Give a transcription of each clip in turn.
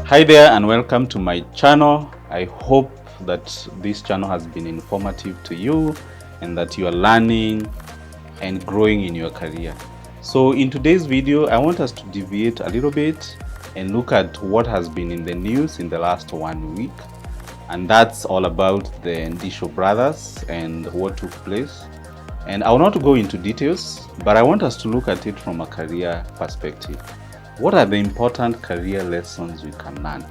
Hi there and welcome to my channel. I hope that this channel has been informative to you and that you are learning and growing in your career. So in today's video, I want us to deviate a little bit and look at what has been in the news in the last 1 week. And that's all about the Ndichu brothers and what took place. And I will not go into details, but I want us to look at it from a career perspective. What are the important career lessons we can learn?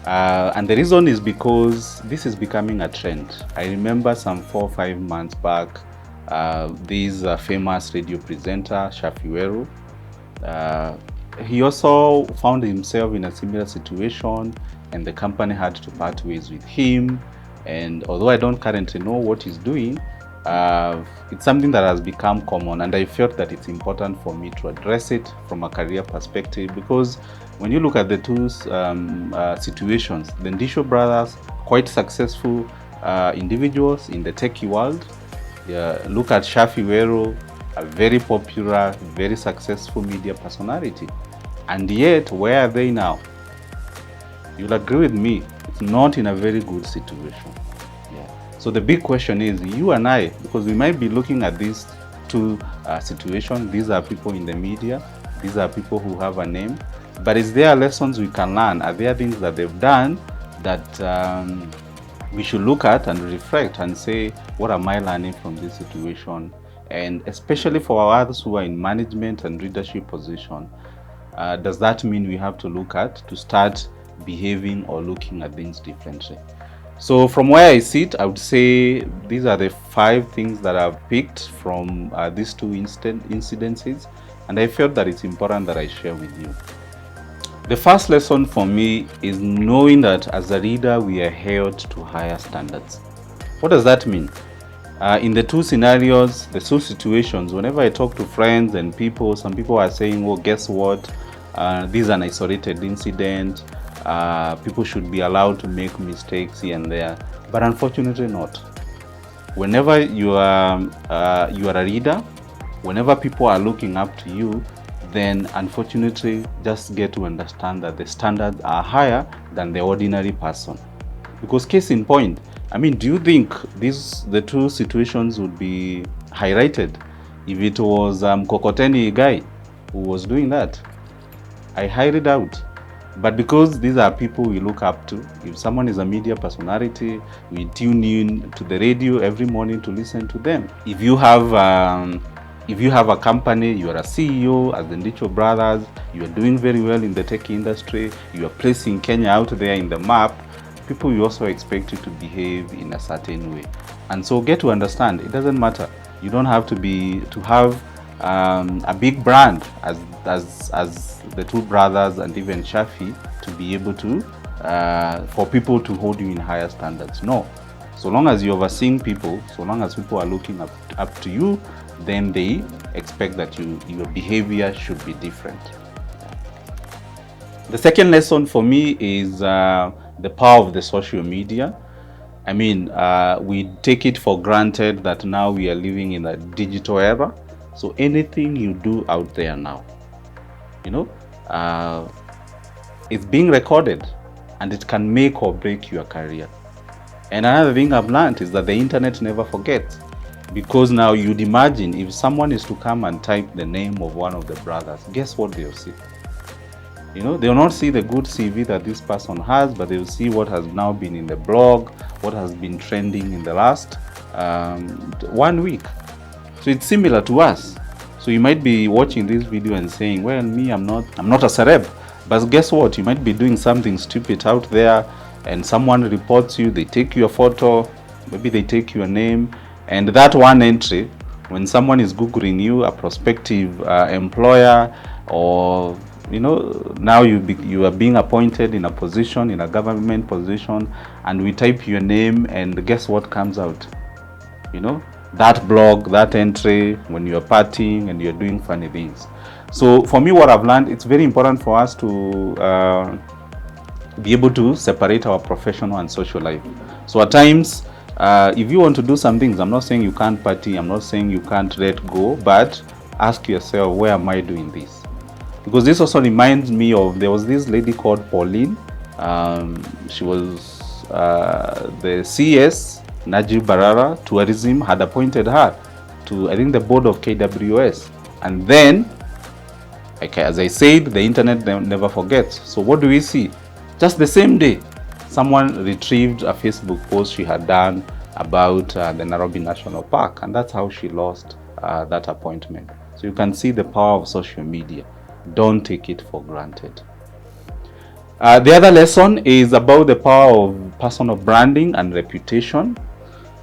And the reason is because this is becoming a trend. I remember some 4 or 5 months back, this famous radio presenter, Shafiweru, he also found himself in a similar situation and the company had to part ways with him. And although I don't currently know what he's doing, it's something that has become common, and I felt that it's important for me to address it from a career perspective, because when you look at the two situations, the Ndichu brothers, quite successful individuals in the techie world. Look at Shafiweru, a very popular, very successful media personality, and yet where are they now? You'll agree with me, it's not in a very good situation. So the big question is, you and I, because we might be looking at these two situations. These are people in the media, these are people who have a name, but is there lessons we can learn? Are there things that they've done that we should look at and reflect and say, what am I learning from this situation? And especially for others who are in management and leadership position, does that mean we have to look at to start behaving or looking at things differently? So from where I sit, I would say these are the 5 things that I've picked from these two incidences, and I felt that it's important that I share with you. The first lesson for me is knowing that as a leader, we are held to higher standards. What does that mean? In the two scenarios, the two situations, whenever I talk to friends and people, some people are saying, well, guess what? This is an isolated incident. People should be allowed to make mistakes here and there, but unfortunately not. Whenever you are a leader, whenever people are looking up to you, then unfortunately just get to understand that the standards are higher than the ordinary person. Because case in point, I mean, do you think the two situations would be highlighted if it was Kokoteni guy who was doing that? I highly doubt. But because these are people we look up to, if someone is a media personality, we tune in to the radio every morning to listen to them. If you have a company, you are a CEO, as the Ndichu brothers, you are doing very well in the tech industry, you are placing Kenya out there in the map, people will also expect you to behave in a certain way. And so get to understand, it doesn't matter. You don't have to have a big brand as the two brothers and even Shafi to be able to for people to hold you in higher standards. No, so long as you're overseeing people, so long as people are looking up to you, then they expect that your behavior should be different. The second lesson for me is the power of the social media. I mean, we take it for granted that now we are living in a digital era. So anything you do out there now, it's being recorded, and it can make or break your career. And another thing I've learned is that the internet never forgets, because now you'd imagine if someone is to come and type the name of one of the brothers, guess what they'll see? They'll not see the good CV that this person has, but they'll see what has now been in the blog, what has been trending in the last 1 week. So it's similar to us. So you might be watching this video and saying, well, me, I'm not a celeb. But guess what? You might be doing something stupid out there, and someone reports you, they take your photo, maybe they take your name, and that one entry, when someone is Googling you, a prospective employer, or now you are being appointed in a position, in a government position, and we type your name, and guess what comes out? That blog, that entry, when you're partying and you're doing funny things. So for me, what I've learned, it's very important for us to be able to separate our professional and social life. So at times, if you want to do some things, I'm not saying you can't party, I'm not saying you can't let go, but ask yourself, where am I doing this? Because this also reminds me of, there was this lady called Pauline. She was the CS, Najib Barara, tourism, had appointed her to, I think, the board of KWS. And then, okay, as I said, the internet never forgets. So what do we see? Just the same day, someone retrieved a Facebook post she had done about the Nairobi National Park, and that's how she lost that appointment. So you can see the power of social media. Don't take it for granted. The other lesson is about the power of personal branding and reputation.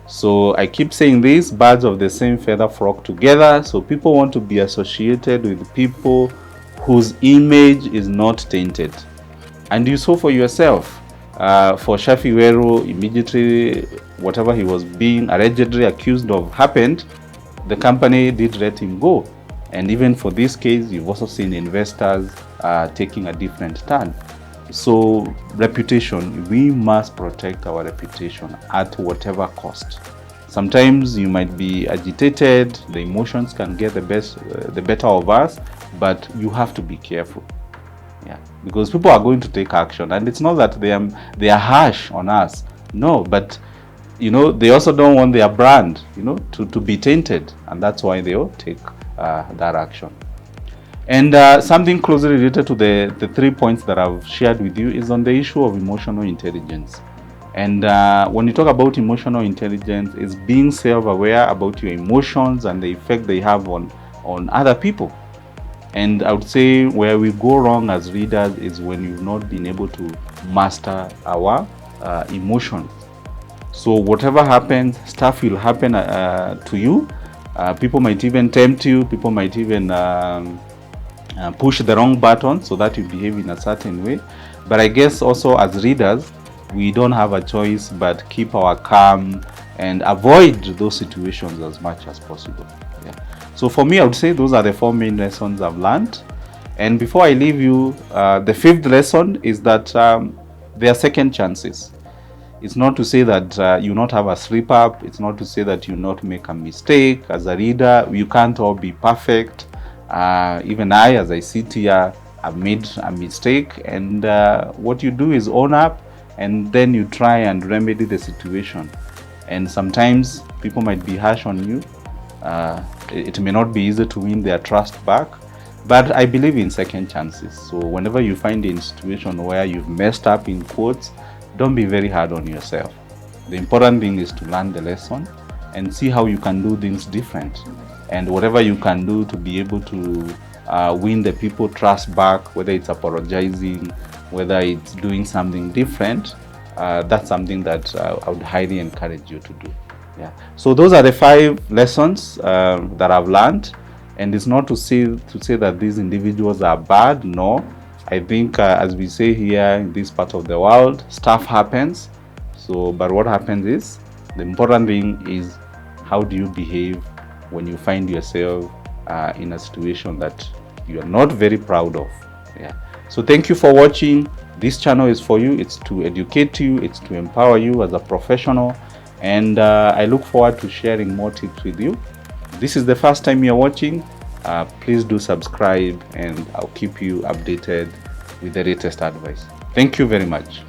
So I keep saying this, birds of the same feather flock together. So people want to be associated with people whose image is not tainted. And you saw for yourself, for Shafi Weru, immediately whatever he was being allegedly accused of happened, the company did let him go. And even for this case, you've also seen investors taking a different turn. So reputation, we must protect our reputation at whatever cost. Sometimes you might be agitated, the emotions can get the better of us, but you have to be careful. Yeah, because people are going to take action, and it's not that they are harsh on us. No, but they also don't want their brand, to be tainted, and that's why they'll take that action. And something closely related to the 3 points that I've shared with you is on the issue of emotional intelligence. And when you talk about emotional intelligence, it's being self-aware about your emotions and the effect they have on other people. And I would say where we go wrong as readers is when you've not been able to master our emotions. So whatever happens, stuff will happen to you. People might even tempt you. People might even push the wrong button so that you behave in a certain way. But I guess also as readers, we don't have a choice but keep our calm and avoid those situations as much as possible. Yeah. So for me, I would say those are the 4 main lessons I've learned. And before I leave you, the 5th lesson is that there are second chances. It's not to say that you not have a slip up. It's not to say that you not make a mistake. As a reader, you can't all be perfect. Even I, as I sit here, I've made a mistake. And what you do is own up, and then you try and remedy the situation. And sometimes people might be harsh on you. It may not be easy to win their trust back, but I believe in second chances. So whenever you find in a situation where you've messed up, in quotes, don't be very hard on yourself. The important thing is to learn the lesson and see how you can do things different. And whatever you can do to be able to win the people trust back, whether it's apologizing, whether it's doing something different, that's something that I would highly encourage you to do. Yeah. So those are the 5 lessons that I've learned, and it's not to say that these individuals are bad. No, I think as we say here in this part of the world, stuff happens. So, but what happens is, the important thing is, how do you behave when you find yourself in a situation that you are not very proud of. Yeah. So thank you for watching. This channel is for you. It's to educate you. It's to empower you as a professional. And I look forward to sharing more tips with you. This is the first time you're watching. Please do subscribe, and I'll keep you updated with the latest advice. Thank you very much.